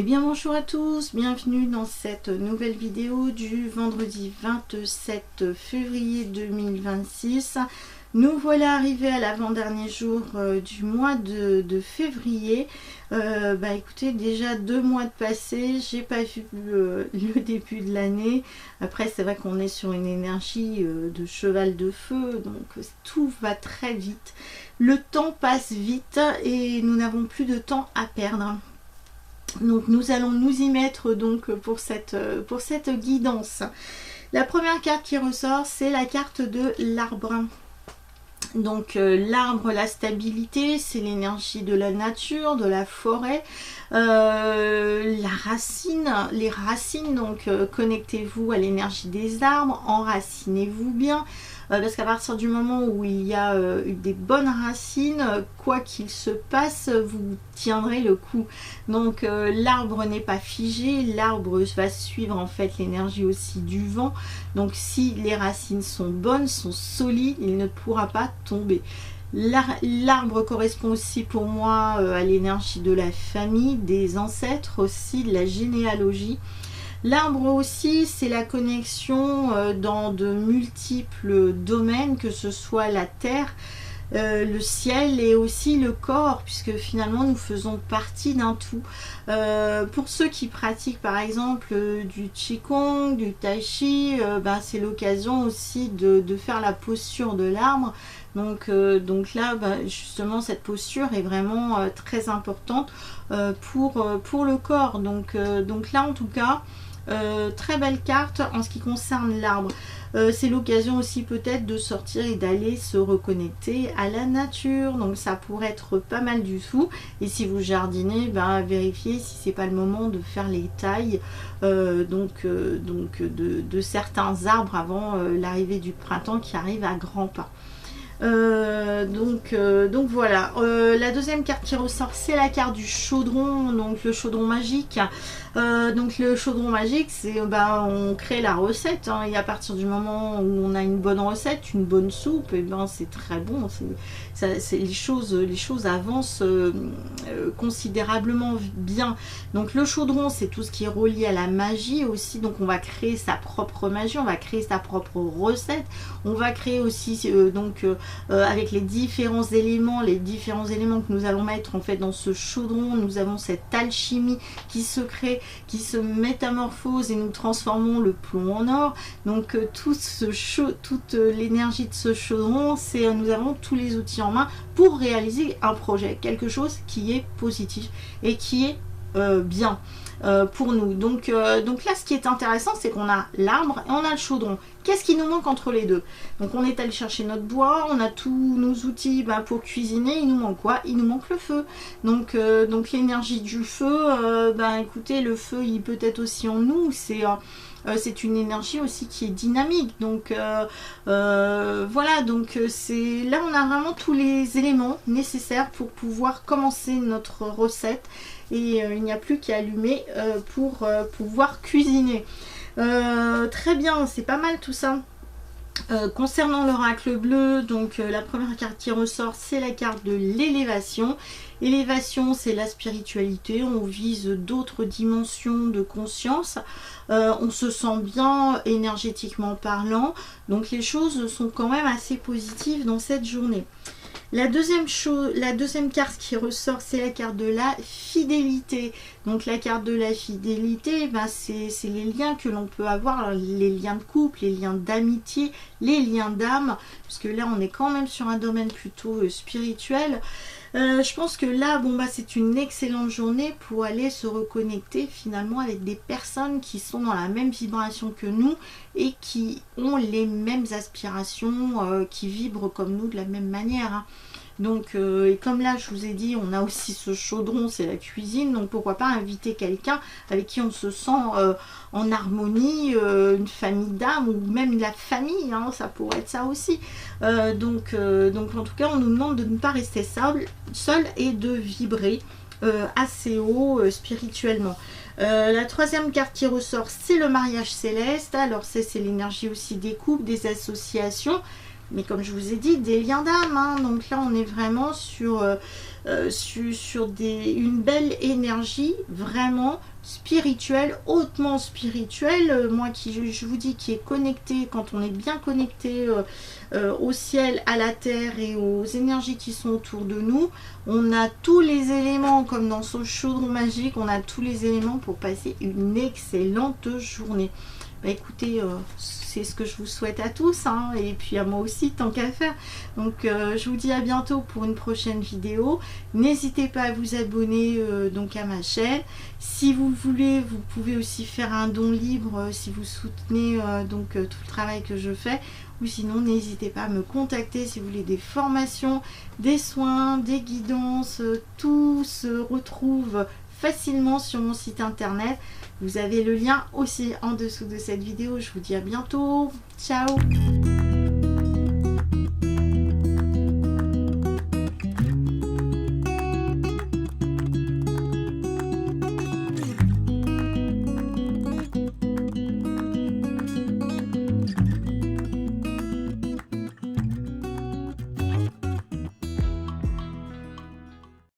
Eh bien bonjour à tous, bienvenue dans cette nouvelle vidéo du vendredi 27 février 2026. Nous voilà arrivés à l'avant-dernier jour du mois de février. Écoutez, déjà 2 mois de passé, j'ai pas vu le début de l'année. Après c'est vrai qu'on est sur une énergie de cheval de feu, donc tout va très vite. Le temps passe vite et nous n'avons plus de temps à perdre. Donc nous allons nous y mettre donc pour cette guidance. La première carte qui ressort, c'est la carte de l'arbre. Donc l'arbre, la stabilité, c'est l'énergie de la nature, de la forêt, la racine, les racines, donc connectez-vous à l'énergie des arbres, enracinez-vous bien, parce qu'à partir du moment où il y a des bonnes racines, quoi qu'il se passe, vous tiendrez le coup. Donc l'arbre n'est pas figé, l'arbre va suivre en fait l'énergie aussi du vent. Donc si les racines sont bonnes, sont solides, il ne pourra pas tomber. L'arbre correspond aussi pour moi à l'énergie de la famille, des ancêtres aussi, de la généalogie. L'arbre aussi, c'est la connexion dans de multiples domaines, que ce soit la terre, le ciel et aussi le corps, puisque finalement nous faisons partie d'un tout. Pour ceux qui pratiquent par exemple du Qigong, du Tai Chi, c'est l'occasion aussi de faire la posture de l'arbre. Donc là, justement, cette posture est vraiment très importante pour le corps. Donc là, en tout cas, très belle carte en ce qui concerne l'arbre. C'est l'occasion aussi peut-être de sortir et d'aller se reconnecter à la nature. Donc ça pourrait être pas mal du tout. Et si vous jardinez, vérifiez si c'est pas le moment de faire les tailles de certains arbres avant l'arrivée du printemps qui arrive à grands pas. Donc voilà. La deuxième carte qui ressort, c'est la carte du chaudron, donc le chaudron magique. Donc le chaudron magique, c'est on crée la recette, hein, et à partir du moment où on a une bonne recette, une bonne soupe, et c'est très bon. Les choses avancent considérablement bien. Donc le chaudron, c'est tout ce qui est relié à la magie aussi. Donc on va créer sa propre magie, on va créer sa propre recette, on va créer aussi avec les différents éléments que nous allons mettre en fait dans ce chaudron. Nous avons cette alchimie qui se crée, qui se métamorphose et nous transformons le plomb en or. Donc toute l'énergie de ce chaudron, nous avons tous les outils en main pour réaliser un projet, quelque chose qui est positif et qui est bien pour nous. Donc là, ce qui est intéressant, c'est qu'on a l'arbre et on a le chaudron. Qu'est-ce qui nous manque entre les deux? Donc on est allé chercher notre bois, on a tous nos outils pour cuisiner. Il nous manque quoi? Il nous manque le feu. Donc l'énergie du feu, écoutez, le feu, il peut être aussi en nous. C'est une énergie aussi qui est dynamique. Donc voilà, donc là on a vraiment tous les éléments nécessaires pour pouvoir commencer notre recette. Et il n'y a plus qu'à allumer pour pouvoir cuisiner. Très bien, c'est pas mal tout ça. Concernant l'oracle bleu, donc la première carte qui ressort, c'est la carte de l'élévation. Élévation, c'est la spiritualité, on vise d'autres dimensions de conscience, on se sent bien énergétiquement parlant, donc les choses sont quand même assez positives dans cette journée. La deuxième carte qui ressort, c'est la carte de la fidélité. Donc la carte de la fidélité, c'est les liens que l'on peut avoir, les liens de couple, les liens d'amitié, les liens d'âme, puisque là on est quand même sur un domaine plutôt spirituel. Je pense que là, c'est une excellente journée pour aller se reconnecter finalement avec des personnes qui sont dans la même vibration que nous et qui ont les mêmes aspirations, qui vibrent comme nous de la même manière, hein. Donc, et comme là, je vous ai dit, on a aussi ce chaudron, c'est la cuisine, donc pourquoi pas inviter quelqu'un avec qui on se sent en harmonie, une famille d'âme ou même la famille, hein, ça pourrait être ça aussi. Donc en tout cas, on nous demande de ne pas rester seul et de vibrer assez haut spirituellement. La troisième carte qui ressort, c'est le mariage céleste. Alors c'est l'énergie aussi des couples, des associations. mais comme je vous ai dit, des liens d'âme, hein. Donc là on est vraiment sur une belle énergie vraiment spirituelle, hautement spirituelle. Moi qui je vous dis qui est connecté, quand on est bien connecté au ciel, à la terre et aux énergies qui sont autour de nous, on a tous les éléments, comme dans ce chaudron magique, on a tous les éléments pour passer une excellente journée. Bah écoutez, c'est ce que je vous souhaite à tous, hein, et puis à moi aussi, tant qu'à faire. Donc je vous dis à bientôt pour une prochaine vidéo. N'hésitez pas à vous abonner donc à ma chaîne. Si vous voulez, vous pouvez aussi faire un don libre si vous soutenez donc tout le travail que je fais. Ou sinon, n'hésitez pas à me contacter si vous voulez des formations, des soins, des guidances. Tout se retrouve facilement sur mon site internet. Vous avez le lien aussi en dessous de cette vidéo. Je vous dis à bientôt. Ciao!